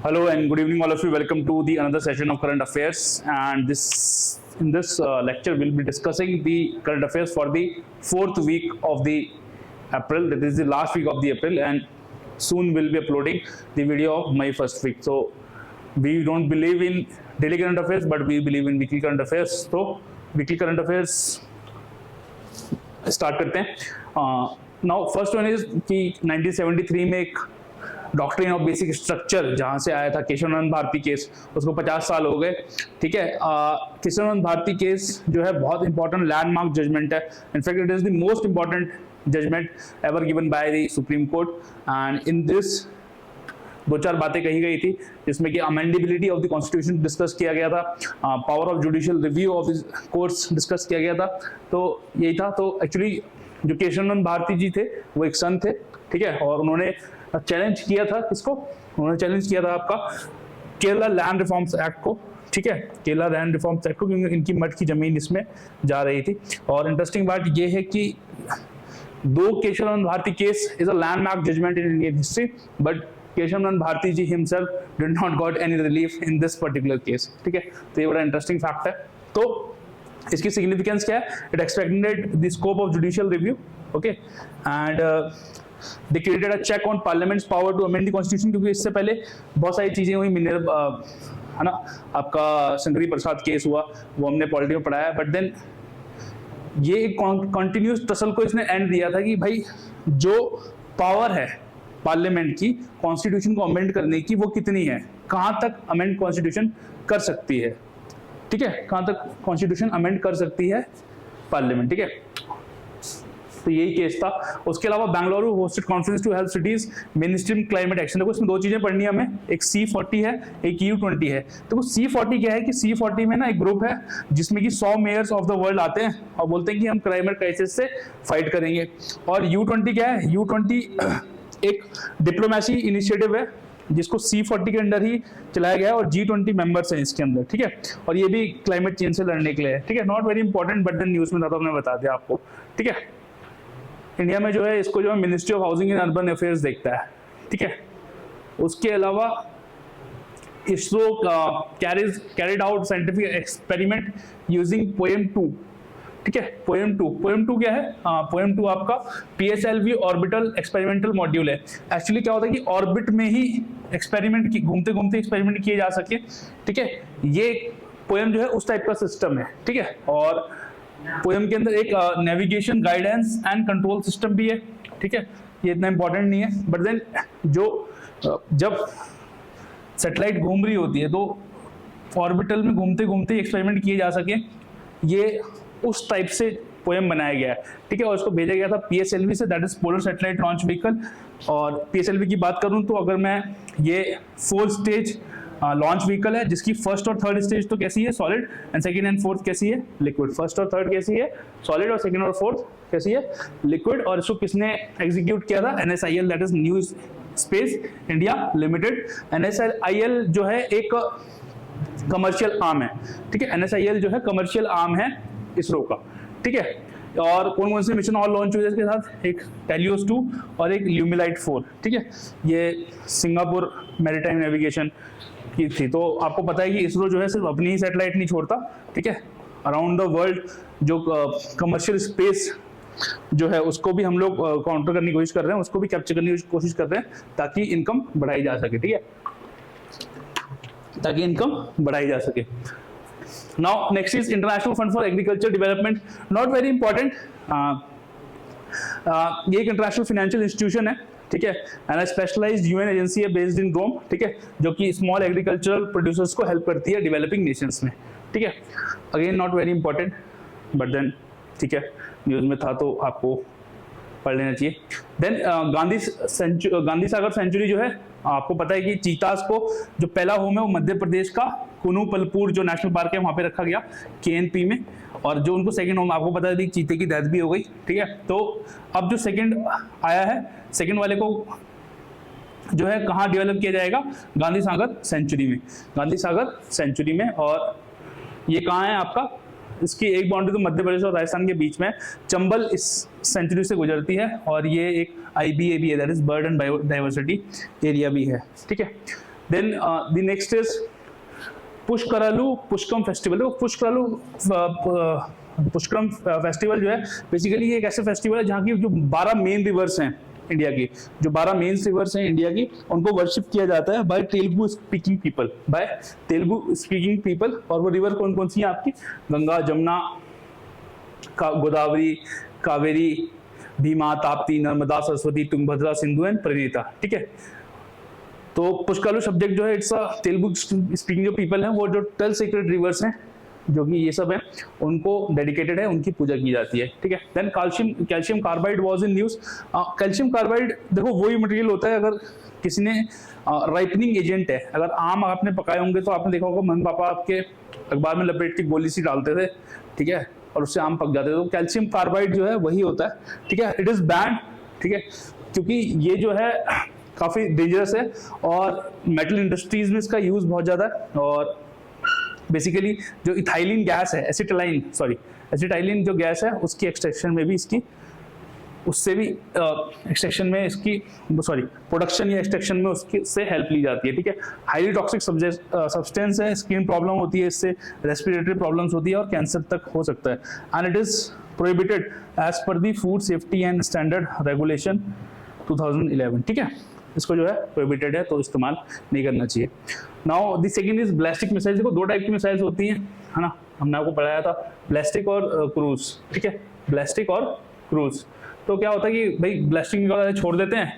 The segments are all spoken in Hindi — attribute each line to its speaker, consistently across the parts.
Speaker 1: Hello and good evening all of you. Welcome to the another session of current affairs, and in this lecture we'll be discussing the current affairs for the fourth week of the April. That is the last week of the April, and soon we'll be uploading the video of my first week. So we don't believe in daily current affairs, but we believe in weekly current affairs. So weekly current affairs start करते हैं. Now first one is कि 1973 में एक डॉक्ट्रिन ऑफ बेसिक स्ट्रक्चर जहां से आया था केशवानंद भारती केस, उसको 50 साल हो गए. ठीक है, केशवानंद भारती केस जो है बहुत इंपॉर्टेंट लैंडमार्क जजमेंट है. In fact it is the most important judgement ever given by the supreme court, and in this दो चार बातें कही गई थी जिसमें कि amendability of the constitution discussed किया गया था, power of judicial review of the courts discussed किया गया था. तो यही था. तो एक्चुअली जो केशवानंद भारती जी थे वो एक संत थे. ठीक है, और उन्होंने चैलेंज किया था किसको? उन्होंने चैलेंज किया था आपका केरला लैंड रिफॉर्म्स एक्ट को. ठीक है, केरला लैंड रिफॉर्म्स एक्ट को, क्योंकि इनकी मठ की जमीन इसमें जा रही थी. और इंटरेस्टिंग बात ये है कि दो Keshavananda Bharati case is a landmark judgement in Indian history, but Keshavananda Bharati ji himself did not got any relief in this particular case. ठीक है, तो ये बड़ा इंटरेस्टिंग फैक्ट है. तो इसकी सिग्निफिकेंस क्या है? It expanded the scope of judicial review. Okay, and they created a check on parliament's power to amend the constitution, क्योंकि इससे पहले बहुत सारी चीजें हुई. है ना, आपका शंकरी प्रसाद केस हुआ, वो हमने पॉलिटी में पढ़ाया. बट देन ये एक कंटिन्यूस टसल को इसने एंड दिया था कि भाई जो पावर है पार्लियामेंट की कॉन्स्टिट्यूशन को अमेंड करने की वो कितनी है, कहाँ तक अमेंड कॉन्स्टिट्यूशन कर सकती है. ठीक है, कहाँ तक कॉन्स्टिट्यूशन अमेंड कर सकती है पार्लियामेंट. ठीक है, तो यही केस था. उसके अलावा Bengaluru hosted conference to help cities mainstream climate action. देखो इसमें दो चीजें पढ़नी है हमें, एक C40 है, एक U20 है. तो C40 क्या है कि C40 में ना एक ग्रुप है जिसमें कि 100 मेयर्स ऑफ द वर्ल्ड आते हैं और बोलते हैं कि हम क्लाइमेट क्राइसिस से फाइट करेंगे. और U20 क्या है? U20 एक डिप्लोमेसी इनिशिएटिव है जिसको C40 के अंडर ही चलाया गया है, और G20 मेंबर्स हैं इसके अंदर. ठीक है, और ये भी क्लाइमेट चेंज से लड़ने के लिए है. ठीक है, not very important, but then news में था तो हमने बता दिया आपको. ठीक है, इंडिया में जो है इसको जो है ministry of housing and urban affairs देखता है. ठीक है, उसके अलावा ISRO carried out scientific experiment using poem 2. ठीक है, पोएम 2 क्या है? पोएम 2 आपका PSLV ऑर्बिटल एक्सपेरिमेंटल मॉड्यूल है. एक्चुअली क्या होता है कि ऑर्बिट में ही एक्सपेरिमेंट की घूमते घूमते एक्सपेरिमेंट किए जा सके. ठीक है, ये पोएम जो है उस टाइप का सिस्टम है. ठीक है, और पोएम के अंदर एक navigation guidance and control system भी है. ठीक है, ये इतना इंपॉर्टेंट नहीं है, बट देन जो जब सैटेलाइट घूम रही होती है तो ऑर्बिटल में घूमते घूमते एक्सपेरिमेंट किए जा सके, ये उस टाइप से पोएम बनाया गया है. ठीक है, और इसको भेजा गया था PSLV से, that is polar satellite launch vehicle. और PSLV की बात करूं तो अगर मैं ये 4 स्टेज लॉन्च व्हीकल है जिसकी फर्स्ट और थर्ड स्टेज तो कैसी है? Solid. And second and fourth कैसी है? लिक्विड. फर्स्ट और थर्ड कैसी है? सॉलिड. और सेकंड और फोर्थ कैसी है? लिक्विड. और इसको किसने एग्जीक्यूट किया था? NSIL, that is new space India limited. NSIL जो है एक कमर्शियल आर्म है. ठीक है, NSIL जो है कमर्शियल आर्म है इसरो का. ठीक है, और कौन कौन से मिशन और लॉन्च हुए इसके साथ? एक टेलियोस 2 और एक ल्यूमिलाइट 4. ठीक है, ये सिंगापुर मैरीटाइम नेविगेशन की थी. तो आपको पता है कि इसरो जो है सिर्फ अपनी ही सैटेलाइट नहीं छोड़ता. ठीक है, अराउंड द वर्ल्ड जो कमर्शियल स्पेस जो है उसको भी हम लोग काउंटर करने की कोशिश कर रहे हैं, उसको भी कैप्चर करने की कोशिश कर रहे हैं ताकि इनकम बढ़ाई जा सके. ठीक है, ताकि इनकम बढ़ाई जा सके. Now next is international fund for agriculture development. Not very important. ये एक इंटरनेशनल फाइनेंशियल इंस्टीट्यूशन है. ठीक है, एंड स्पेशलाइज्ड UN एजेंसी है बेस्ड इन रोम. ठीक है, जो कि स्मॉल एग्रीकल्चरल प्रोड्यूसर्स को हेल्प करती है डेवलपिंग नेशंस में. ठीक है, again not very important, but then ठीक है, न्यूज में था तो आपको पढ़ लेना चाहिए. देन गांधी सागर सेंचुरी जो है, आपको पता है कि चीतास को जो पहला होम है वो मध्य प्रदेश का कुनूपलपुर जो नेशनल पार्क है वहां पे रखा गया KNP में. और जो उनको सेकंड होम, आपको पता है चीते की डेथ भी हो गई. ठीक है, तो अब जो सेकंड आया है, सेकंड वाले को जो है कहाँ डेवलप किया जाएगा? गांधी सागर सेंचुरी में. गांधी सागर सेंचुरी में. और ये कहाँ है आपका? इसकी एक बाउंड्री तो मध्य प्रदेश और राजस्थान के बीच में, चंबल इस सेंचुरी से गुजरती है. और ये एक IBA भी है, that is bird and biodiversity area भी है. ठीक है, then the next is Pushkaralu Pushkaram festival. देखो पुष्करम फेस्टिवल जो है बेसिकली एक ऐसा फेस्टिवल है जहाँ की जो 12 मेन रिवर्स हैं इंडिया की, जो 12 मेन रिवर्स हैं इंडिया की, उनको वर्शिप किया जाता है बाय तेलुगु स्पीकिंग पीपल। और वो रिवर कौन कौन सी हैं आपकी? गंगा, जमुना, गोदावरी, कावेरी, भीमा, ताप्ती, नर्मदा, सरस्वती, तुंगभद्रा, सिंधु एंड प्रणीता। ठीक है, तो पुष्करालू सब्जेक्ट जो है इट्स तेलुगु स्पीकिंग जो पीपल हैं, वो जो 12 सेक्रेड रिवर्स हैं जो कि ये सब है उनको डेडिकेटेड है, उनकी पूजा की जाती है। ठीक है, then calcium carbide was in news. Calcium carbide देखो वही मटेरियल होता है, अगर किसी ने राइपनिंग एजेंट है, अगर आम आपने पकाए होंगे तो आपने देखा होगा मम्मी पापा आपके अखबार में लपेट के गोली सी डालते थे, ठीक है, और उससे आम पक जाते थे। तो कैल्शियम कार्बाइड जो है वही होता है। ठीक है, इट इज बैन, ठीक है, क्योंकि ये जो है काफी डेंजरस है और मेटल इंडस्ट्रीज में इसका यूज बहुत ज्यादा है। और बेसिकली जो इथाइलिन गैस है, एसिटाइलिन जो गैस है उसकी एक्सट्रैक्शन में भी इसकी, उससे भी एक्सट्रैक्शन में इसकी प्रोडक्शन या एक्सट्रैक्शन में उसकी से हेल्प ली जाती है। ठीक है, हाईली टॉक्सिक सब्सटेंस है, स्किन प्रॉब्लम होती है इससे, रेस्पिरेटरी प्रॉब्लम्स होती है और कैंसर तक हो सकता है। And it is prohibited as per the food safety and standard regulation 2011। ठीक है, इसको जो है प्रोहिबिटेड है तो इस्तेमाल नहीं करना चाहिए। Now the second is ballistic missile. देखो 2 टाइप की मिसाइल्स होती हैं, है ना, हमने आपको पढ़ाया था, ब्लास्टिक और क्रूज। ठीक है, ब्लास्टिक और क्रूज। तो क्या होता है कि भाई ब्लास्टिंग छोड़ देते हैं,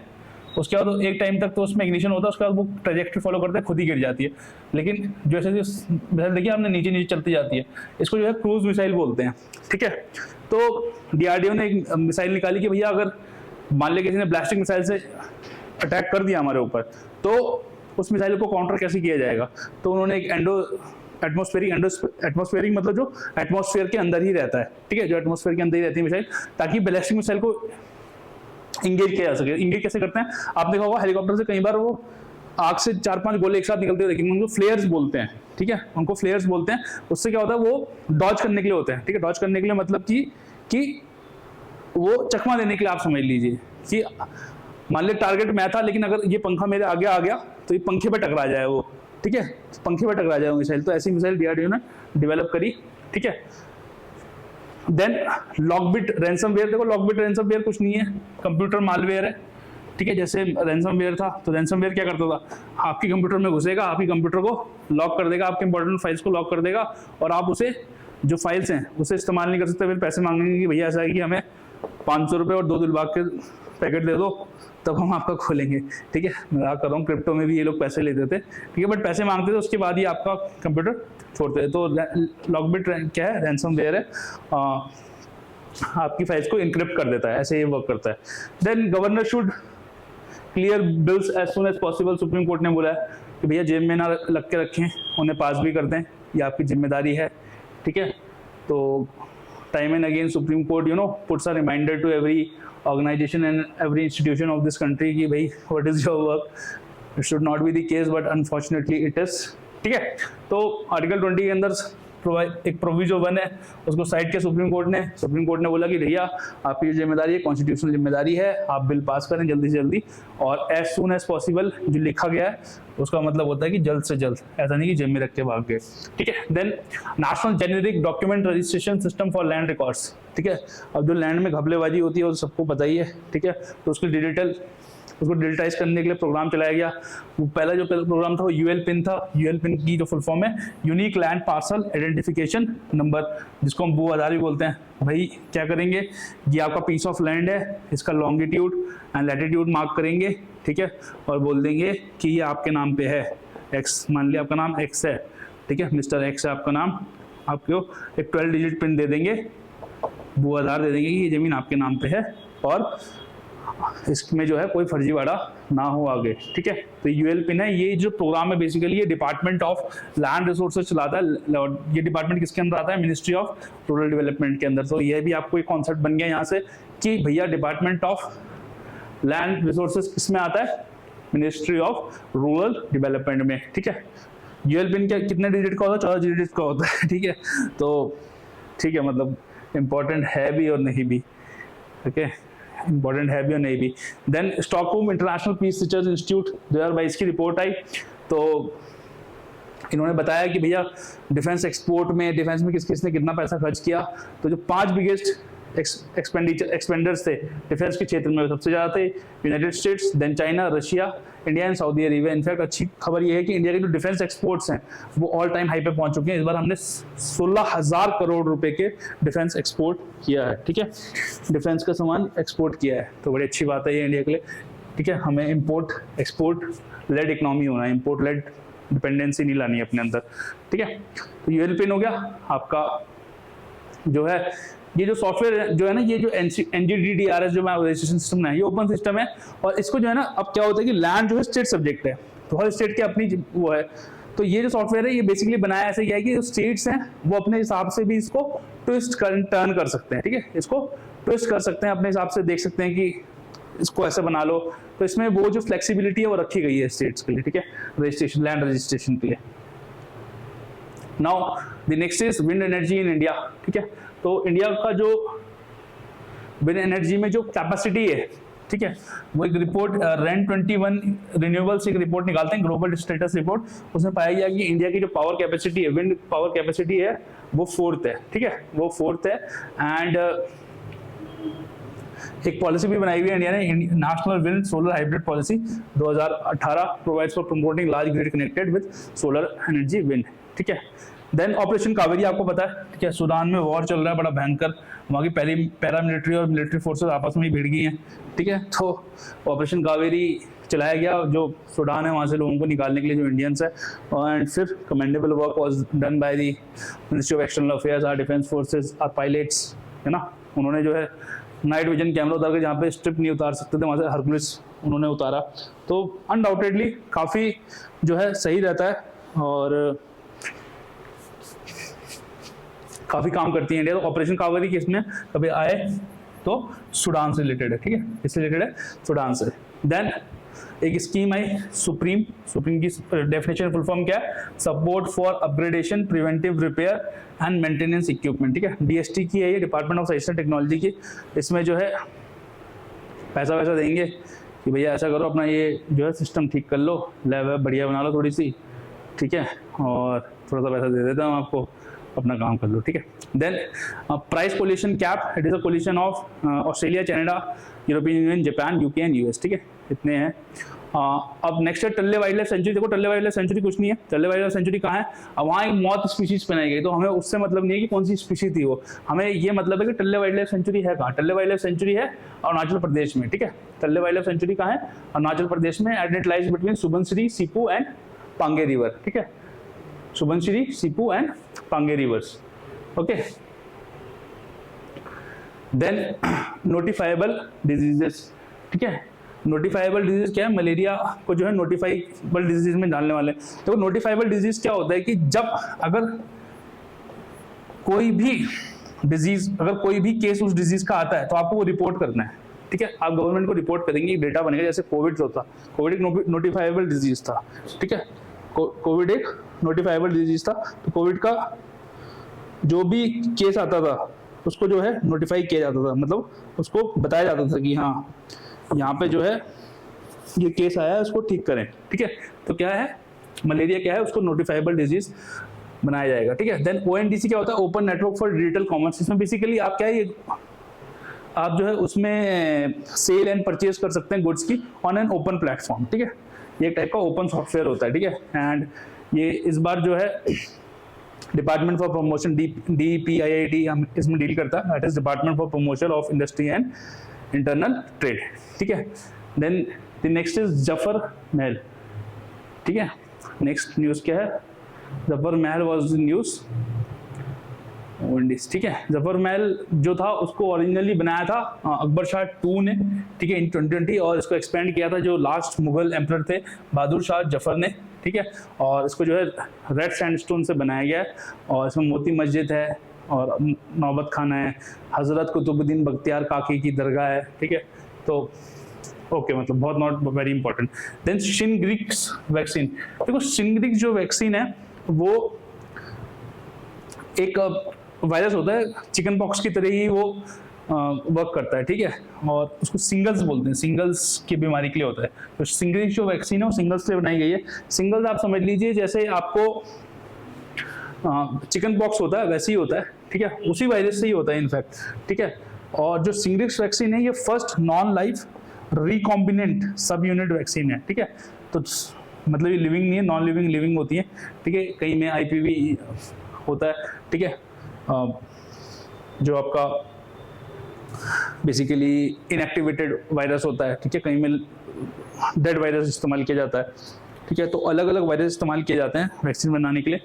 Speaker 1: उसके बाद तो एक टाइम तक तो उसमें इग्निशन होता है, उसके बाद वो ट्रेजेक्ट्री फॉलो करते हैं, खुद ही गिर जाती है। लेकिन जैसे मिसाइल देखिए आपने नीचे नीचे चलती जाती है, इसको जो है क्रूज मिसाइल बोलते हैं। ठीक है, तो डीआरडीओ ने एक मिसाइल निकाली कि भैया अगर मान लिया किसी ने ब्लास्टिक मिसाइल से अटैक कर दिया हमारे ऊपर, तो उस मिसाइल को काउंटर कैसे किया जाएगा। तो उन्होंने एक एटमॉस्फेरिक मतलब जो एटमॉस्फेयर के अंदर ही रहता है, ठीक है, जो एटमॉस्फेयर के अंदर ही रहती है मिसाइल, ताकि बैलिस्टिक मिसाइल को इंगेज किया जा सके। इंगेज कैसे करते हैं, आपने देखा होगा हेलीकॉप्टर से कई बार वो आग से 4-5 गोले एक साथ निकलते हैं, लेकिन उनको फ्लेयर्स बोलते हैं। ठीक है, उनको फ्लेयर्स बोलते हैं। उससे क्या होता है, वो डॉज करने के लिए होते हैं। ठीक है, डॉज करने के लिए मतलब कि वो चकमा देने के लिए आप समझ लीजिए कि मान लिया टारगेट मैं था, लेकिन अगर ये पंखा मेरे आगे आ गया तो ये पंखे पे टकरा जाए वो। ठीक है, पंखे पे टकरा जाए मिसाइल। तो ऐसी मिसाइल डीआरडीओ ने डेवलप करी। ठीक है, देन लॉकबिट रैंसमवेयर। देखो लॉकबिट रैंसमवेयर कुछ नहीं है, कंप्यूटर मालवेयर है। ठीक है, जैसे रैंसमवेयर था तो रैंसमवेयर क्या करता था, आपके कंप्यूटर में घुसेगा, आपके कंप्यूटर को लॉक कर देगा, आपके इंपॉर्टेंट फाइल्स को लॉक कर देगा, और आप उसे जो फाइल्स हैं उसे इस्तेमाल नहीं कर सकते। फिर पैसे मांगेंगे कि भैया ऐसा है कि हमें 500 रुपये और 2 दिलबाग के पैकेट दे दो, तब हम आपका खोलेंगे। ठीक है, मैं कर रहा हूँ, क्रिप्टो में भी ये लोग पैसे लेते थे। ठीक है, बट पैसे मांगते थे, उसके बाद ही आपका कंप्यूटर छोड़ते थे। तो लॉकबिट क्या है, रैंसमवेयर है, आपकी फाइल्स को इनक्रिप्ट कर देता है, ऐसे ये वर्क करता है। Then governor should clear bills as soon as possible. Supreme court ने बोला है कि भैया जेब में ना लग के रखें, उन्हें पास भी कर दें, ये आपकी जिम्मेदारी है। ठीक है, तो time and again supreme court puts a reminder to every organization and every institution of this country कि भाई what is your work, it should not be the case but unfortunately it is। ठीक है, तो आर्टिकल 20 के अंदर एक प्रोविजो 1 है, उसको साइड किया सुप्रीम कोर्ट ने बोला कि भैया आपकी जिम्मेदारी है, कॉन्स्टिट्यूशनल जिम्मेदारी है, आप बिल पास करें जल्दी से जल्दी, और एज सून एज पॉसिबल जो लिखा गया है उसका मतलब होता है कि जल्द से जल्द, ऐसा नहीं कि जेब में रख के भाग गए। ठीक है, then national generic document registration system for land records. ठीक है, अब जो लैंड में घपलेबाजी होती है वो सबको पता ही है। ठीक है, तो उसको डिजिटाइज करने के लिए प्रोग्राम चलाया गया। वो पहला जो प्रोग्राम था वो यूएल पिन था। यूएल पिन की जो फुल फॉर्म है unique land parcel identification number, जिसको हम भू आधार भी बोलते हैं। भाई क्या करेंगे, ये आपका पीस ऑफ लैंड है, इसका लॉन्गिट्यूड एंड लैटिट्यूड मार्क करेंगे। ठीक है, और बोल देंगे कि ये आपके नाम पे है, एक्स, मान लिया आपका नाम एक्स है। ठीक है, मिस्टर एक्स है आपका नाम, आपको एक 12 डिजिट पिन दे देंगे, भू आधार दे देंगे कि ये जमीन आपके नाम पे है और इसमें जो है कोई फर्जीवाड़ा ना हो आगे। ठीक है, तो यूएल पिन है। ये जो प्रोग्राम है बेसिकली ये डिपार्टमेंट ऑफ लैंड रिसोर्सेज चलाता है। ये डिपार्टमेंट किसके अंदर आता है, मिनिस्ट्री ऑफ रूरल डेवलपमेंट के अंदर। तो ये भी आपको एक कॉन्सेप्ट बन गया यहाँ से कि भैया डिपार्टमेंट ऑफ लैंड रिसोर्सेज किसमें आता है, मिनिस्ट्री ऑफ रूरल डेवलपमेंट में। ठीक है, यूएल पिन क्या कितने डिजिट का होता है, 14 डिजिट का होता है। ठीक है, तो ठीक है, मतलब इंपॉर्टेंट है भी और नहीं भी। ओके, इंपॉर्टेंट है भी और नहीं भी। Then Stockholm international peace research institute 2022 की रिपोर्ट आई तो इन्होंने बताया कि भैया डिफेंस एक्सपोर्ट में, डिफेंस में किस किसने कितना पैसा खर्च किया। तो जो 5 बिगेस्ट एक्सपेंडर्स थे डिफेंस के क्षेत्र में, सबसे ज्यादा थे United States, then China, Russia, India and Saudi Arabia. In fact अच्छी खबर ये है कि इंडिया के जो डिफेंस एक्सपोर्ट्स हैं वो ऑल टाइम हाई पे पहुंच चुके हैं। इस बार हमने 16,000 करोड़ रुपए के डिफेंस एक्सपोर्ट किया है, ठीक है, डिफेंस का सामान एक्सपोर्ट किया है। तो बड़ी अच्छी बात है ये इंडिया के लिए, ठीक है। हमें इम्पोर्ट एक्सपोर्ट लेड इकोनॉमी होना है, इम्पोर्ट लेड डिपेंडेंसी नहीं लानी है अपने अंदर, ठीक है। तो यूएल पिन हो गया आपका, जो है ये जो सॉफ्टवेयर जो है ना, ये जो NGDDRS जो रजिस्ट्रेशन सिस्टम है, ये ओपन सिस्टम है। और इसको जो है ना, अब क्या होता है कि लैंड जो है स्टेट सब्जेक्ट है, तो हर स्टेट की अपनी वो है। तो ये जो सॉफ्टवेयर है ये बेसिकली बनाया ऐसे गया है कि जो स्टेट्स हैं वो अपने हिसाब से भी इसको टर्न कर सकते हैं, ठीक है, इसको ट्विस्ट कर सकते हैं अपने हिसाब से, देख सकते हैं कि इसको ऐसे बना लो। तो इसमें वो जो फ्लेक्सिबिलिटी है वो रखी गई है स्टेट्स के लिए, ठीक है, रजिस्ट्रेशन, लैंड रजिस्ट्रेशन के लिए। Now the next is wind energy in India, ठीक है। तो इंडिया का जो विंड एनर्जी में जो कैपेसिटी है, ठीक है, वो एक रिपोर्ट रेंट 21 रिन्यूएबल्स एक रिपोर्ट निकालते हैं, ग्लोबल स्टेटस रिपोर्ट। उसमें पाया गया कि इंडिया की जो पावर कैपेसिटी है, विंड पावर कैपेसिटी है, वो 4th है, ठीक है, वो 4th है। एंड एक पॉलिसी भी बनाई हुई है इंडिया ने, national wind solar hybrid policy 2018 provides for promoting large grid connected with solar energy wind, ठीक है। देन ऑपरेशन कावेरी आपको पता है, ठीक है, सूडान में वॉर चल रहा है बड़ा भयंकर, वहाँ की पहली पैरामिलिट्री और मिलिट्री फोर्सेस आपस में ही भिड़ गई हैं, ठीक है। तो ऑपरेशन कावेरी चलाया गया, जो सूडान है वहाँ से लोगों को निकालने के लिए, जो इंडियंस है। एंड फिर commendable work was done by the ministry of external affairs, our defence forces, our pilots, है ना। उन्होंने जो है नाइट विजन कैमरा उतार के, जहाँ पे स्ट्रिप नहीं उतार सकते थे वहाँ से हरकुलिस उन्होंने उतारा। तो अनडाउटेडली काफ़ी जो है सही रहता है और काफ़ी काम करती है इंडिया। तो ऑपरेशन कावेरी केस में कभी आए तो सूडान से रिलेटेड है, ठीक है, इससे रिलेटेड है सूडान से। देन एक स्कीम आई सुप्रीम की डेफिनेशन फुल फॉर्म क्या है, support for upgradation, preventive repair and maintenance equipment, ठीक है, DST की है ये, department of science and technology की। इसमें जो है पैसा देंगे कि भैया ऐसा करो, अपना ये जो है सिस्टम ठीक कर लो, लैब बढ़िया बना लो थोड़ी सी, ठीक है, और थोड़ा सा पैसा दे देता हूँ आपको, अपना काम कर लो, ठीक है। Then price coalition cap, it is a coalition of Australia, Canada, European Union, Japan, UK and US, ठीक है, इतने हैं। अब नेक्स्ट है टल्ले वाइल्ड लाइफ सेंचुरी। देखो टल्ले वाइल्ड लाइफ सेंचुरी कुछ नहीं है, टल्ले वाइल्ड लाइफ सेंचुरी कहाँ है, अब वहाँ एक मौत स्पीशीज बनाई गई, तो हमें उससे मतलब नहीं है कि कौन सी स्पीशीज थी वो, हमें ये मतलब है कि टल्ले वाइल्ड लाइफ सेंचुरी है कहाँ। टल्ले वाइल्ड लाइफ सेंचुरी है अरुणाचल प्रदेश में, ठीक है, टल्ले वाइल्ड लाइफ सेंचुरी कहाँ है, अरुणाचल प्रदेश में, and it lies between Subansiri, Sipu and Pange river, ठीक है, Subansiri, Sipu and Pange rivers, okay. Then notifiable diseases, ठीक है, नोटिफाइबल डिजीज क्या है, मलेरिया को जो है नोटिफाइबल डिजीज में डालने वाले। तो नोटिफाइबल डिजीज क्या होता है कि जब अगर कोई भी डिजीज, अगर कोई भी केस उस डिजीज का आता है तो आपको वो रिपोर्ट करना है, ठीक है, आप गवर्नमेंट को रिपोर्ट करेंगे, डेटा बनेगा। जैसे कोविड जो था, कोविड एक नोटिफाइबल डिजीज था, ठीक है, कोविड एक नोटिफाइबल डिजीज था। तो कोविड का जो भी केस आता था उसको जो है नोटिफाई किया जाता था, मतलब उसको बताया जाता था कि हाँ यहाँ पे जो है ये केस आया है, उसको ठीक करें, ठीक है। तो क्या है, मलेरिया क्या है, उसको नोटिफाइबल डिजीज बनाया जाएगा, ठीक है। देन ONDC क्या होता है, open network for digital commerce. इसमें बेसिकली आप क्या है, ये आप जो है उसमें सेल एंड परचेज कर सकते हैं गुड्स की ऑन एन ओपन प्लेटफॉर्म, ठीक है, ये एक टाइप का ओपन सॉफ्टवेयर होता है, ठीक है। एंड ये इस बार जो है डिपार्टमेंट फॉर प्रमोशन, DPIIT हम इसमें डील करता है, that is department for promotion of industry and internal trade, ठीक है। Then the next is Zafar Mahal, ठीक है, नेक्स्ट न्यूज क्या है, जफर महल वाज द न्यूज, ठीक है। जफर महल जो था उसको ओरिजिनली बनाया था अकबर शाह 2 ने, ठीक है, इन 2020, और इसको एक्सपेंड किया था जो लास्ट मुगल एम्परर थे बहादुर शाह जफर ने, ठीक है। और इसको जो है रेड सैंडस्टोन से बनाया गया है, और इसमें मोती मस्जिद है और नौबत खाना है, हजरत कुतुबुद्दीन बख्तियार काकी की दरगाह है, ठीक है। तो ओके, मतलब बहुत not very important. Then Shingrix vaccine, देखो शिनग्रिक्स जो वैक्सीन है वो एक वायरस होता है, चिकन पॉक्स की तरह ही वो वर्क करता है, ठीक है, और उसको सिंगल्स बोलते हैं, सिंगल्स की बीमारी के लिए होता है। तो सिंगल्स जो वैक्सीन है वो सिंगल्स के लिए बनाई गई है। सिंगल्स आप समझ लीजिए जैसे आपको चिकन पॉक्स होता है वैसे ही होता है, ठीक है, उसी वायरस से ही होता है इनफैक्ट, ठीक है। और जो सिंग्रिक्स वैक्सीन है ये फर्स्ट नॉन लाइव रिकॉम्बिनेंट सब यूनिट वैक्सीन है, ठीक है। तो मतलब ये लिविंग नहीं है, नॉन लिविंग लिविंग होती है, ठीक है। कहीं में IPV होता है, ठीक है, जो आपका बेसिकली इनएक्टिवेटेड वायरस होता है, ठीक है, कहीं में डेड वायरस इस्तेमाल किया जाता है, ठीक है। तो अलग अलग वायरस इस्तेमाल किए जाते हैं वैक्सीन बनाने के लिए।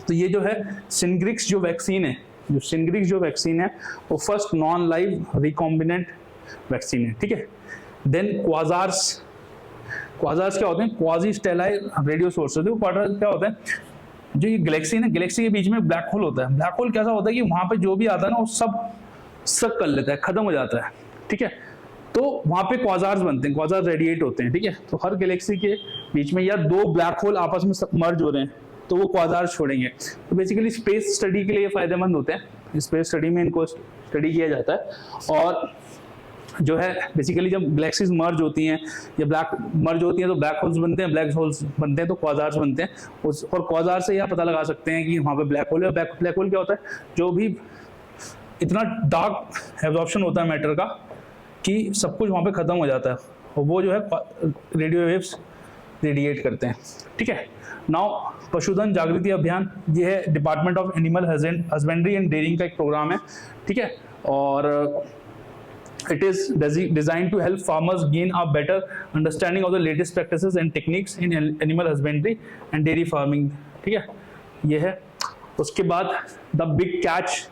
Speaker 1: तो ये जो है सिंग्रिक्स जो वैक्सीन है, जो सिंग्रिक्स जो वैक्सीन है वो first non live recombinant vaccine है, ठीक है। देन क्वाजार्स, क्वाजार्स क्या होते हैं? क्वाजी स्टेलाइ रेडियो सोर्स होते हैं। क्वाजार्स क्या होता है? जो ये गैलेक्सी है ना, गैलेक्सी के बीच में ब्लैक होल होता है। ब्लैक होल कैसा होता है कि वहां पे जो भी आता है ना वो सब सक कर लेता है, खत्म हो जाता है, ठीक है। तो वहां पे क्वाजार्स बनते हैं, क्वाजार रेडिएट होते हैं, ठीक है। तो हर गैलेक्सी के बीच में या दो ब्लैक होल आपस में मर्ज हो रहे हैं तो वो क्वाजार्स छोड़ेंगे। तो बेसिकली स्पेस स्टडी के लिए फायदेमंद होते हैं, स्पेस स्टडी में इनको स्टडी किया जाता है। और जो है बेसिकली जब गैलेक्सीज मर्ज होती हैं या ब्लैक मर्ज होती हैं तो ब्लैक होल्स बनते हैं, ब्लैक होल्स बनते हैं तो क्वाजार्स बनते हैं। और क्वाजार से यह पता लगा सकते हैं कि वहाँ पे ब्लैक होल है। ब्लैक होल क्या होता है? जो भी इतना डार्क एब्जॉर्प्शन होता है मैटर का कि सब कुछ वहाँ पे खत्म हो जाता है, और वो जो है रेडियो वेव्स रेडिएट करते हैं, ठीक है। नाउ पशुधन जागृति अभियान, ये है department of animal husbandry and dairying का एक प्रोग्राम है, ठीक है। और it is designed to help farmers gain a better understanding of the latest practices and techniques in animal husbandry and dairy farming, ठीक है, ये है। उसके बाद द बिग कैच,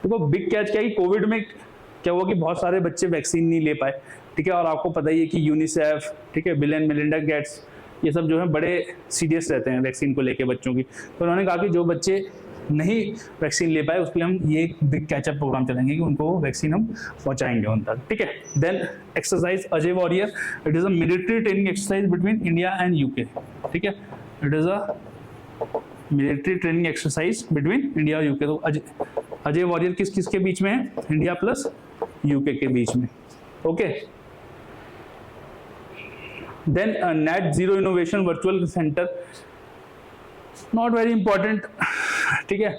Speaker 1: देखो बिग कैच क्या है कि कोविड में क्या हुआ कि बहुत सारे बच्चे वैक्सीन नहीं ले पाए, ठीक है। और आपको पता ही है कि यूनिसेफ, ठीक है, बिल एंड मेलिंडा गेट्स, ये सब जो है बड़े सीरियस रहते हैं वैक्सीन को लेके बच्चों की। तो उन्होंने कहा कि जो बच्चे नहीं वैक्सीन ले पाए उसके लिए हम ये बिग कैचअप प्रोग्राम चलेंगे कि उनको वैक्सीन हम पहुंचाएंगे उन तक, ठीक है। Then exercise Ajay warrior, it is a military training exercise between India and UK, ठीक है। It is a military training exercise between India और यूके। तो अजय वॉरियर किस किस के बीच में है? इंडिया प्लस यूके के बीच में, okay. Then net zero innovation virtual centre, not very important, ठीक है।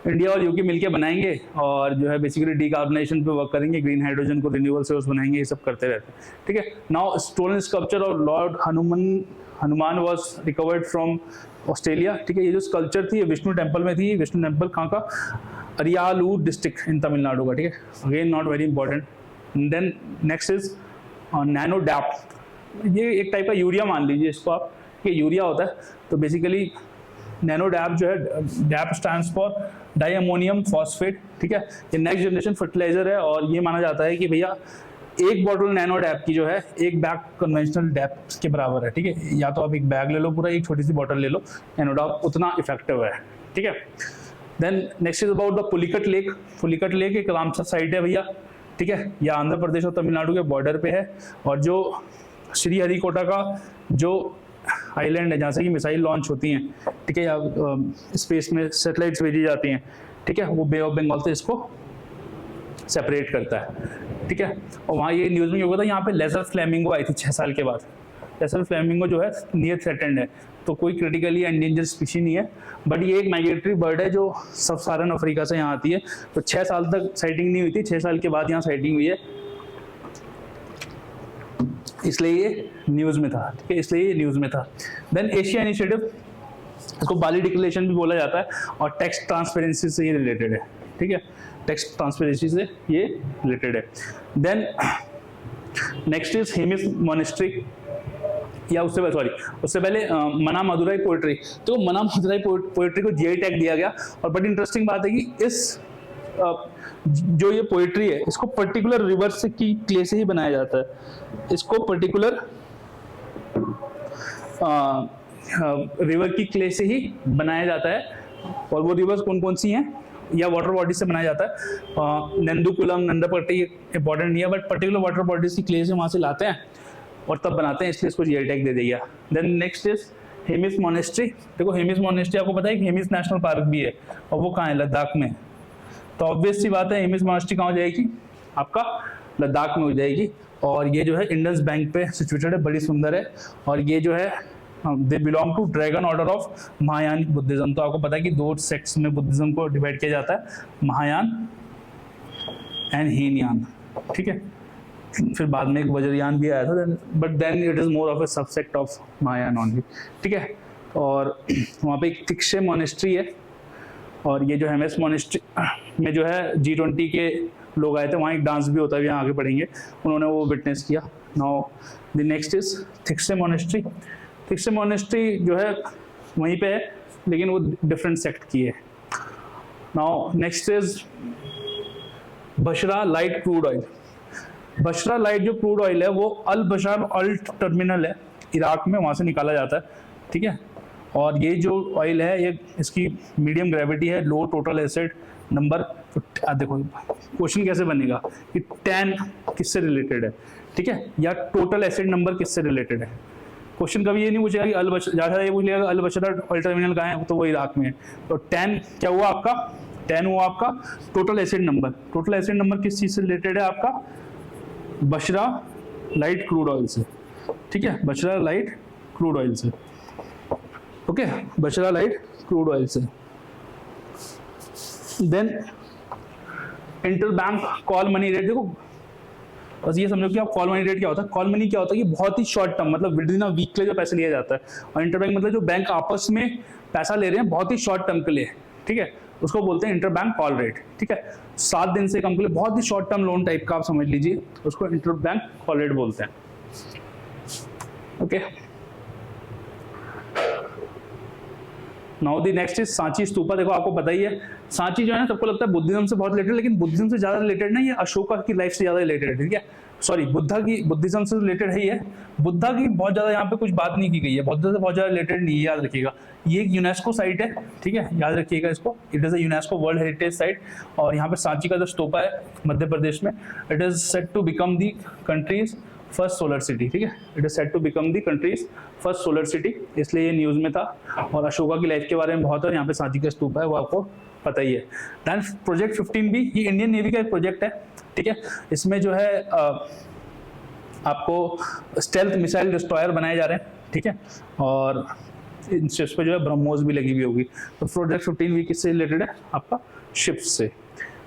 Speaker 1: इंडिया और यूके मिलके बनाएंगे और जो है बेसिकली डीकार्बोनाइजेशन पे वर्क करेंगे, ग्रीन हाइड्रोजन को रिन्यूएबल सोर्स बनाएंगे, ये सब करते रहते हैं, ठीक है। Now stolen sculpture of lord Hanuman was recovered from Australia, ठीक है। ये जो स्कल्पचर थी ये विष्णु टेम्पल में थी। विष्णु टेम्पल कहाँ का? अरियालूर डिस्ट्रिक्ट इन तमिलनाडु का, ठीक है। Again not very important. Then next is nano DAP, ये एक टाइप का यूरिया मान लीजिए इसको आप, ये यूरिया होता है। तो बेसिकली नैनो डैप जो है, DAP stands for diammonium phosphate, ठीक है। ये नेक्स्ट जनरेशन फर्टिलाइजर है और ये माना जाता है कि भैया एक बॉटल नैनो डैप की जो है एक बैग कन्वेंशनल डैप के बराबर है, ठीक है। या तो आप एक बैग ले लो पूरा, एक छोटी सी बॉटल ले लो, नैनो डैप उतना इफेक्टिव है, ठीक है। Then next is about the Pulicat lake. Pulicat lake एक रामसर साइट है भैया, ठीक है। यह आंध्र प्रदेश और तमिलनाडु के बॉर्डर पे है। और जो श्री हरिकोटा का जो आइलैंड है जहाँ से कि मिसाइल लॉन्च होती हैं, ठीक है, या स्पेस में सैटेलाइट्स भेजी जाती हैं, ठीक है, वो बे ऑफ बंगाल से इसको सेपरेट करता है, ठीक है। और वहाँ ये न्यूज़ में ये हुआ था, यहाँ पे लेजर फ्लेमिंगो आई थी 6 साल के बाद। लेजर फ्लेमिंगो जो है नियर थ्रेटेंड है, तो कोई क्रिटिकली एंडेंजर स्पीशी नहीं है, बट ये एक माइग्रेटरी बर्ड है जो सब साधारण अफ्रीका से यहाँ आती है। तो 6 साल तक साइटिंग नहीं हुई थी, 6 साल के बाद यहाँ साइटिंग हुई है, इसलिए ये न्यूज़ में था, ठीक है, इसलिए ये न्यूज़ में था। देन एशिया इनिशिएटिव, इसको बाली डिक्लेरेशन भी बोला जाता है और टैक्स ट्रांसपेरेंसी से ये रिलेटेड है, ठीक है, टैक्स ट्रांसपेरेंसी से ये रिलेटेड है। Then next is Hemis monastery, या उससे पहले मना मदुराई पोएट्री। तो मना मदुराई पोएट्री को जीआई टैग दिया गया। और बड़ी इंटरेस्टिंग बात है कि इस जो ये पोएट्री है इसको पर्टिकुलर रिवर से की क्ले से ही बनाया जाता है। इसको पर्टिकुलर रिवर की क्ले से ही बनाया जाता है। और वो रिवर्स कौन कौन सी हैं या वाटर बॉडी से बनाया जाता है? नंदुकुलम, नंदापट्टी इंपॉर्टेंट नहीं है, बट पर्टिकुलर वाटर बॉडीज की क्ले से वहाँ से लाते हैं और तब बनाते हैं, इसलिए इसको जीआई टैग दे दिया। Then next is Hemis monastery. देखो हेमिस मॉनेस्ट्री आपको पता है कि हेमिस नेशनल पार्क भी है, और वो कहाँ है? लद्दाख में। तो ऑब्वियस सी बात है हेमिस मॉनेस्ट्री कहाँ हो जाएगी? आपका लद्दाख में हो जाएगी। और ये जो है इंडस बैंक पे सिचुएटेड है, बड़ी सुंदर है। और ये जो है they belong to dragon order of Mahayana Buddhism. तो आपको पता है कि 2 सेक्ट्स में बुद्धिज्म को डिवाइड किया जाता है, महायान एंड हीनयान, ठीक है। फिर बाद में एक वज्रयान भी आया था, but then it is more of a subsect of Mahayana only, ठीक है। और वहाँ पे एक तिक्षे मोनेस्ट्री है, और ये जो हेमेस मोनेस्ट्री में जो है G20 के लोग आए थे, वहाँ एक डांस भी होता है, यहाँ आगे पढ़ेंगे, उन्होंने वो विटनेस किया। Now the next is Thiksey monastery. Thiksey monastery जो है वहीं पे है, लेकिन वो डिफरेंट सेक्ट की है। Now next is Bushra light crude oil. Bushra light जो क्रूड ऑयल है वो अल बशर ऑयल टर्मिनल है इराक में, वहाँ से निकाला जाता है, ठीक है। और ये जो ऑयल है ये इसकी मीडियम ग्रेविटी है, लो टोटल एसिड नंबर। देखो क्वेश्चन कैसे बनेगा कि टैन किससे रिलेटेड है, ठीक है, या टोटल एसिड नंबर किससे रिलेटेड है। क्वेश्चन कभी ये नहीं पूछेगा कि अल बशरा, ज़्यादा ये पूछेगा अल बशरा ऑयल टर्मिनल कहाँ है, तो वो इराक में है। तो टैन क्या हुआ आपका, टैन हुआ आपका total acid number. Total acid number किस चीज़ से रिलेटेड है आपका, बशरा लाइट क्रूड ऑयल से, ठीक है, बशरा लाइट क्रूड ऑयल से, okay, Basra light crude oil से। Then interbank call money rate. देखो बस ये समझो कि आप कॉल मनी रेट क्या होता है। कॉल मनी क्या होता है कि बहुत ही शॉर्ट टर्म, मतलब विद इन अ वीक के लिए जो पैसे लिया जाता है, और इंटरबैंक मतलब जो बैंक आपस में पैसा ले रहे हैं बहुत ही शॉर्ट टर्म के लिए, ठीक है, उसको बोलते हैं इंटरबैंक कॉल रेट, ठीक है। 7 दिन से कम के लिए बहुत ही शॉर्ट टर्म लोन टाइप का आप समझ लीजिए, उसको इंटरबैंक कॉल रेट बोलते हैं, okay. Now the next is Sanchi stupa. देखो आपको पता ही है सांची जो है ना, सबको लगता है बुद्धिज्म से बहुत रिलेटेड, लेकिन बुद्धिज्म से ज्यादा रिलेटेड नहीं है, अशोका की लाइफ से ज्यादा रिलेटेड है, ठीक है। सॉरी, बुद्धिज्म से रिलेटेड है ही है, बुद्धा की बहुत ज्यादा यहाँ पे कुछ बात नहीं की गई है, बुद्ध से बहुत ज्यादा रिलेटेड नहीं है, याद रखिएगा। ये एक यूनेस्को साइट है, ठीक है, याद रखिएगा इसको, it is a UNESCO world heritage site. और यहाँ पे सांची का जो स्तूपा है मध्य प्रदेश में, it is set to become the country's first solar city, ठीक है, it is set to become the country's first solar city, इसलिए ये न्यूज में था। और अशोका की लाइफ के बारे में बहुत है, यहाँ पे सांची का स्तूपा है, वो आपको पता ही है। दैन प्रोजेक्ट 15 भी, ये इंडियन नेवी का एक प्रोजेक्ट है, ठीक है। इसमें जो है आपको स्टेल्थ मिसाइल डिस्ट्रॉयर बनाए जा रहे हैं, ठीक है, और इन शिप्स पे जो है ब्रह्मोस भी लगी हुई होगी। तो प्रोजेक्ट 15 भी किससे रिलेटेड है, आपका शिप्स से।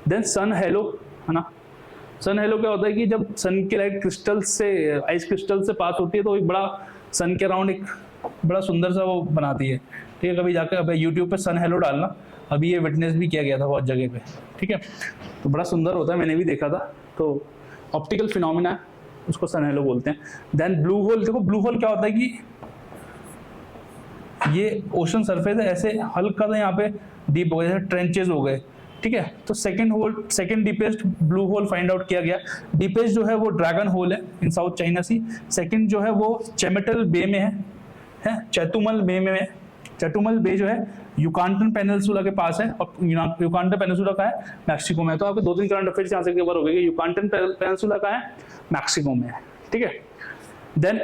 Speaker 1: देन सन हेलो, है ना। सन हेलो क्या होता है कि जब सन की लाइट क्रिस्टल से, आइस क्रिस्टल से पास होती है, तो एक बड़ा सन के अराउंड एक बड़ा सुंदर सा वो बनाती है, ठीक है। कभी जाकर अब यूट्यूब पे सन हेलो डालना, अभी ये विटनेस भी किया गया था बहुत जगह पे, ठीक है, तो बड़ा सुंदर होता है, मैंने भी देखा था। तो ऑप्टिकल फिनोमिना है, उसको सन हेलो बोलते हैं। Then blue hole. देखो ब्लू होल क्या होता है कि ये ओशन सरफेस है, ऐसे हल्का सा यहाँ पे डीप हो गए, जैसे ट्रेंचेस हो गए, ठीक है। तो second deepest blue hole find out किया गया। डीपेस्ट जो है वो ड्रैगन होल है in South China Sea. Second जो है वो चैमेटल बे में है, चैतुमल बे में है। चैतुमल बे जो है युकांटन पेनिनसुला के पास है, और युकांटन पेनिनसुला का है, मैक्सिको में। तो आपके 2-3 करंट अफेयर्स यहाँ से कवर हो गए कि युकांटन पेनिनसुला का है, मैक्सिको में है, ठीक है। Then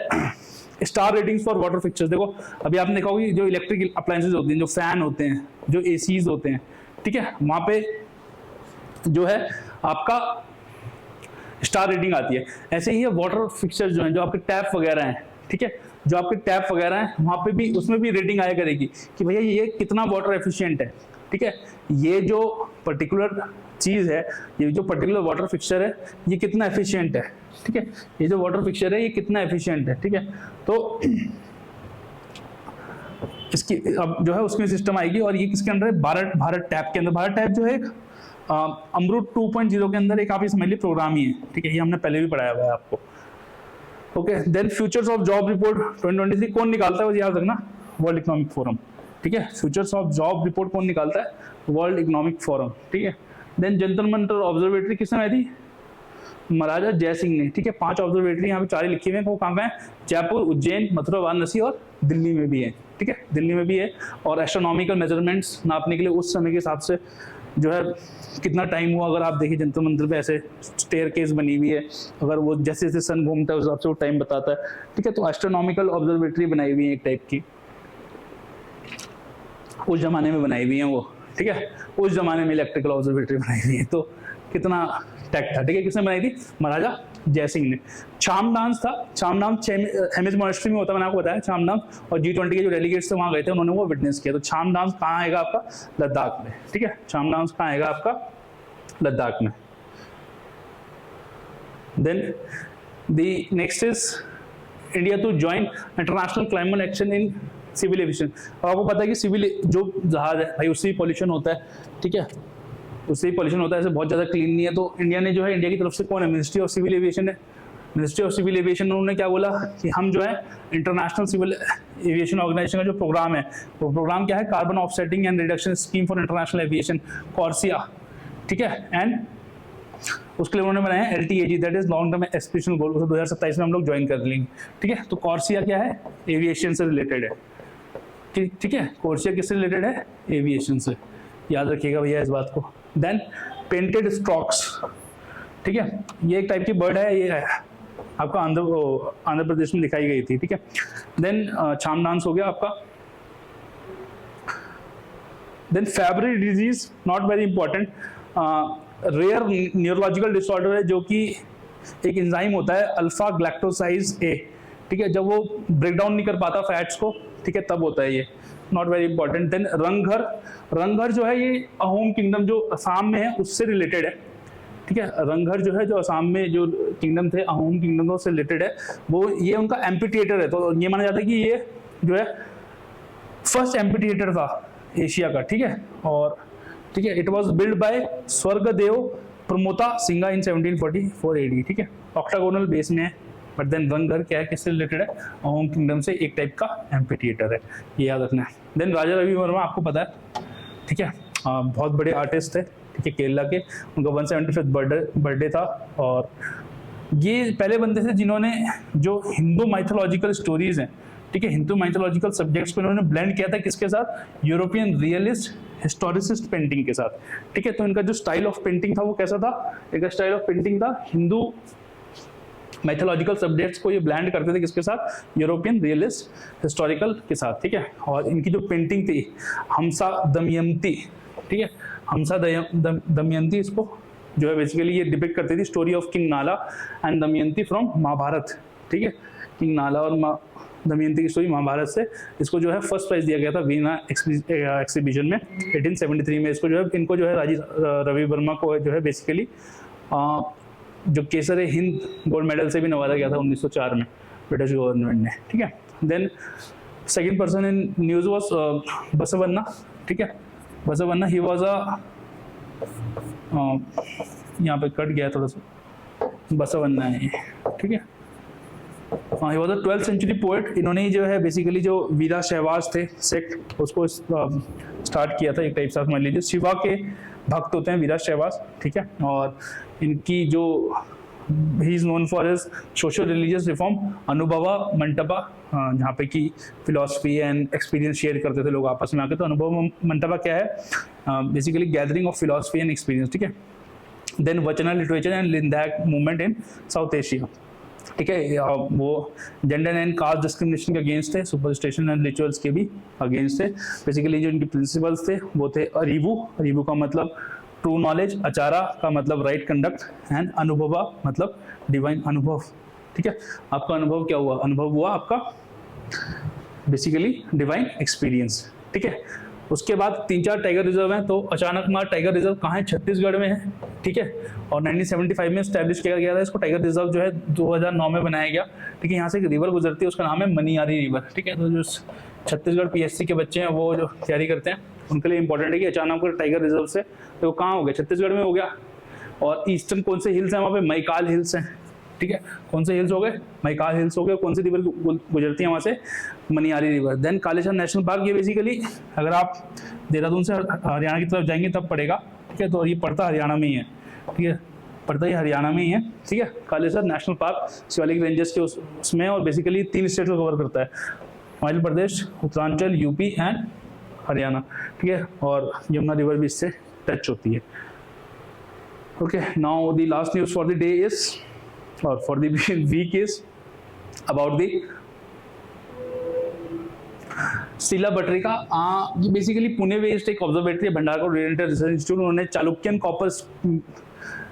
Speaker 1: star ratings for water fixtures. देखो अभी आपने देखा होगा जो इलेक्ट्रिक अप्लायंसेज होती हैं, जो फैन होते हैं, जो एसीज होते हैं, ठीक है, वहां पे जो है आपका स्टार रेटिंग आती है। ऐसे ही है वाटर फिक्चर जो है, जो आपके टैप वगैरह हैं, ठीक है, जो आपके टैप वगैरह हैं, वहां पे भी, उसमें भी रेटिंग आया करेगी कि भैया ये कितना वाटर एफिशिएंट है, ठीक है। ये जो पर्टिकुलर चीज है, ये जो पर्टिकुलर वाटर फिक्चर है, ये कितना एफिशिएंट है, ठीक है, ये जो वाटर फिक्चर है ये कितना एफिशिएंट है, ठीक है। तो इसकी अब जो है उसमें सिस्टम आएगी, और ये किसके अंदर है, भारत टैप के अंदर। भारत टैप जो है अमरूद 2.0 के अंदर एक आप ये समझ लीजिए प्रोग्राम ही है, ठीक है, ये हमने पहले भी पढ़ाया हुआ है आपको, okay. Then futures of job report 2023 कौन निकालता है, वो याद रखना, वर्ल्ड इकोनॉमिक फोरम, ठीक है। फ्यूचर्स ऑफ जॉब रिपोर्ट कौन निकालता है, वर्ल्ड इकोनॉमिक फोरम, ठीक है। देन जंतर मंतर ऑब्जर्वेटरी किसने बनाई थी, महाराजा जय सिंह ने, ठीक है। 5 ऑब्जर्वेटरी यहाँ पे 4 लिखी हुई है, वो कहाँ पे है, जयपुर, उज्जैन, मथुरा, वाराणसी और दिल्ली में भी है, ठीक है, दिल्ली में भी है। और एस्ट्रोनॉमिकल मेजरमेंट्स नापने के लिए उस समय के हिसाब से जो है कितना टाइम हुआ, अगर आप देखिए जंतर मंतर पे ऐसे स्टेयरकेस बनी हुई है, अगर वो जैसे जैसे सन घूमता है उस हिसाब से वो टाइम बताता है, ठीक है। तो एस्ट्रोनॉमिकल ऑब्जर्वेटरी बनाई हुई है एक टाइप की, उस जमाने में बनाई हुई है वो, ठीक है। उस जमाने में इलेक्ट्रिकल ऑब्जर्वेटरी बनाई हुई है, तो कितना टैग था, ठीक है। किसने बनाई थी? महाराजा जय सिंह ने। चाम डांस था, चाम डांस एमएस मॉनेस्ट्री में होता है, मैंने आपको बताया चाम डांस, और G20 के जो डेलीगेट्स थे वहां गए थे, उन्होंने वो विटनेस किया। तो चाम डांस कहाँ आएगा आपका? लद्दाख में, ठीक है। चाम डांस कहाँ आएगा आपका? लद्दाख में। Then the next is India to join international climate action in civil aviation. और आपको पता है कि सिविल जो जहाज है भाई उससे भी पॉल्यूशन होता है, ठीक है, उससे भी पॉल्यूशन होता है, ऐसे बहुत ज़्यादा क्लीन नहीं है। तो इंडिया ने जो है, इंडिया की तरफ से कौन है? मिनिस्ट्री ऑफ सिविल एविएशन है। मिनिस्ट्री ऑफ सिविल एविएशन उन्होंने क्या बोला कि हम जो है इंटरनेशनल सिविल एविएशन ऑर्गेनाइजेशन का जो प्रोग्राम है, वो प्रोग्राम क्या है? Carbon offsetting and reduction scheme for international aviation, CORSIA, ठीक है। एंड उसके लिए उन्होंने बनाया LTAG, that is long term aspirational goal, 2027 में हम लोग ज्वाइन कर लेंगे, ठीक है। तो कॉर्सिया क्या है? एविएशन से रिलेटेड है, ठीक है। कॉर्सिया किससे रिलेटेड है? एविएशन से, याद रखिएगा भैया इस बात को। देन पेंटेड स्टॉक्स, ठीक है, ये एक टाइप की बर्ड है, ये है आपका आंध्र प्रदेश में दिखाई गई थी, ठीक है। देन चाम डांस हो गया आपका। Then Fabry disease, not very important, rare neurological disorder है, जो कि एक एंजाइम होता है अल्फा ग्लैक्टोसाइज ए, ठीक है, जब वो ब्रेक डाउन नहीं कर पाता फैट्स को, ठीक है, तब होता है ये, नॉट वेरी इंपॉर्टेंट। देन रंगघर, रंगघर जो है ये अहोम किंगडम जो असम में है उससे रिलेटेड है, ठीक है। रंगघर जो है जो असम में जो किंगडम थे, अहोम किंगडम से रिलेटेड है, वो ये उनका एम्पीथिएटर है। तो ये माना जाता है कि ये जो है फर्स्ट एम्पीथिएटर था एशिया का, ठीक है। और ठीक है, it was build by Swargadeo Pramatta Singha in 1744 AD, ठीक है। ऑक्टागोनल बेस में है, बट देन रंगघर क्या है, किससे रिलेटेड है? अहोम किंगडम से, एक टाइप का एम्पीथिएटर है, ये याद रखना है। देन राजा रवि वर्मा, आपको पता है, ठीक है, बहुत बड़े आर्टिस्ट थे, ठीक है, केरला के, उनका 175th बर्थडे था। और ये पहले बंदे थे जिन्होंने जो हिंदू माइथोलॉजिकल स्टोरीज हैं, ठीक है, हिंदू माइथोलॉजिकल सब्जेक्ट्स को इन्होंने ब्लेंड किया था किसके साथ? यूरोपियन रियलिस्ट हिस्टोरिसिस्ट पेंटिंग के साथ, ठीक है। तो इनका जो स्टाइल ऑफ पेंटिंग था वो कैसा था? इनका स्टाइल ऑफ पेंटिंग था हिंदू मैथोलॉजिकल सब्जेक्ट्स को ये ब्लेंड करते थे किसके साथ? यूरोपियन रियलिस्ट हिस्टोरिकल के साथ, ठीक है। और इनकी जो पेंटिंग थी हमसा दमयंती, ठीक है, हमसा दमयंती, इसको जो है बेसिकली ये डिपिक्ट करती थी स्टोरी ऑफ किंग नाला एंड दमयंती फ्रॉम महाभारत, ठीक है। किंग नाला और दमयंती की स्टोरी महाभारत से। इसको जो है फर्स्ट प्राइज दिया गया था वीना एक्सिबिशन में 1873 में। इसको जो है, इनको जो है रवि वर्मा को जो है बेसिकली जो केसर हिंद गोल्ड मेडल से भी नवाजा गया था 1904 में ब्रिटिश गवर्नमेंट ने, ठीक है। Then second person in news was Basavanna, ठीक है। बसवन्ना, ही वाज अ, यहाँ पे कट गया थोड़ा सा, बसवन्ना है, ठीक है। He was a 12th century poet. इन्होंने ही जो है बेसिकली जो वीरा शहवाज थे सेक्ट, उसको स्टार्ट किया था, एक टाइप से मान लीजिए शिवा के भक्त होते हैं वीरा शहवाज, ठीक है। और इनकी जो he is known for his social religious reform Anubhava Mantapa, जहाँ पे कि फिलॉसफी एंड एक्सपीरियंस शेयर करते थे लोग आपस में आके। तो अनुभव मंटपा क्या है? Basically gathering of philosophy and experience, ठीक है। देन वचना लिटरेचर एंड लिंदाक मूवमेंट इन साउथ एशिया, ठीक है। वो जेंडर एंड कास्ट डिस्क्रिमिनेशन के अगेंस्ट थे, सुपरस्टिशन एंड रिचुअल्स के भी अगेंस्ट थे। बेसिकली जो इनके प्रिंसिपल्स थे वो थे रिवू का मतलब ट्रू नॉलेज, अचारा का मतलब राइट कंडक्ट, एंड अनुभवा मतलब डिवाइन अनुभव, ठीक है। आपका अनुभव क्या हुआ? अनुभव हुआ आपका बेसिकली डिवाइन एक्सपीरियंस, ठीक है। उसके बाद 3-4 टाइगर रिजर्व हैं। तो अचानक मार टाइगर रिजर्व कहाँ है? छत्तीसगढ़ में है, ठीक है। और 1975 में स्टैब्लिश किया गया था इसको। टाइगर रिजर्व जो है 2009 में बनाया गया, ठीक है। यहाँ से एक रिवर गुजरती है, उसका नाम है मनियारी रिवर, ठीक है। तो जो छत्तीसगढ़ PSC के बच्चे हैं वो जो तैयारी करते हैं उनके लिए इंपॉर्टेंट है कि अचानक टाइगर रिजर्व से तो कहाँ हो गया? छत्तीसगढ़ में हो गया। और ईस्टर्न कौन से हिल्स हैं वहाँ पे? मैकाल हिल्स हैं, ठीक है। कौन से हिल्स हो गए? मैकाल हिल्स हो गए। कौन सी रिवर गुजरती है वहाँ से? Maniyari river. Then Kaleshwar national park, ये बेसिकली अगर आप देहरादून से हरियाणा की तरफ जाएंगे तब पड़ेगा, ठीक है। तो ये पड़ता हरियाणा में ही है, ठीक है, पड़ता ही हरियाणा में ही है, ठीक है। Kaleshwar national park Shivalik ranges के उसमें, और बेसिकली 3 स्टेट को कवर करता है, हिमाचल प्रदेश, उत्तरांचल, यूपी एंड हरियाणा, ठीक है। और यमुना रिवर भी इससे टच होती है। Okay, now the last news for the day is और for the week is about the Shila Bhattarika. ये बेसिकली पुणे बेस्ड एक observatory Bhandarkar oriented research institute. उन्होंने चालुक्यन कॉपर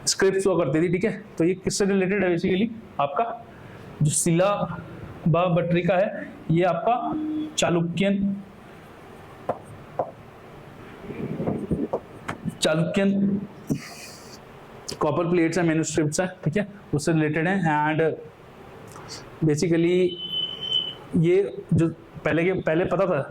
Speaker 1: स्क्रिप्ट हुआ करती थी, ठीक है। तो ये किससे रिलेटेड है बेसिकली, आपका जो सिलाबा पत्रिका है ये आपका Chalukyan copper plates and manuscripts है, ठीक है, उससे रिलेटेड है। एंड बेसिकली ये जो पहले पता था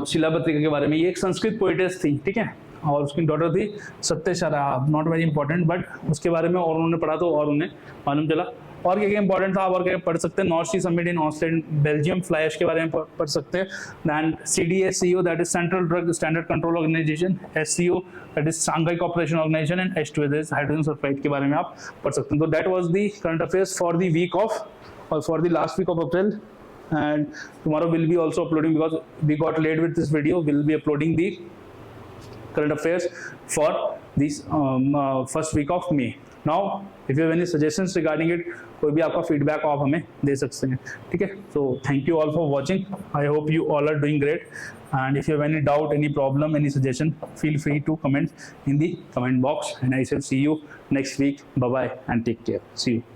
Speaker 1: शिलापत्रिका के बारे में, ये एक संस्कृत पोइटेस थी, ठीक है, और उसकी डॉटर थी सत्यशरा, नॉट वेरी इंपॉर्टेंट, बट उसके बारे में और उन्होंने पढ़ा तो और उन्हें मालूम चला। और क्या इंपॉर्टेंट था, और क्या पढ़ सकते हैं, north sea summit in Australia Belgium, fly ash के बारे में पढ़ सकते हैं। Then CDSCO that is central drug standard control organisation, SCO that is Shanghai cooperation organisation, and H2 that is hydrogen sulphide के बारे में आप पढ़ सकते हैं। तो that was the current affairs for the week of or for the last week of April, and tomorrow we'll be also uploading, because we got late with this video, we'll be uploading the current affairs for this first week of May. Now if you have any suggestions regarding it, कोई भी आपका feedback आप हमें दे सकते हैं, ठीक है। So thank you all for watching, I hope you all are doing great, and if you have any doubt, any problem, any suggestion, feel free to comment in the comment box, and I shall see you next week. Bye bye and take care, see you.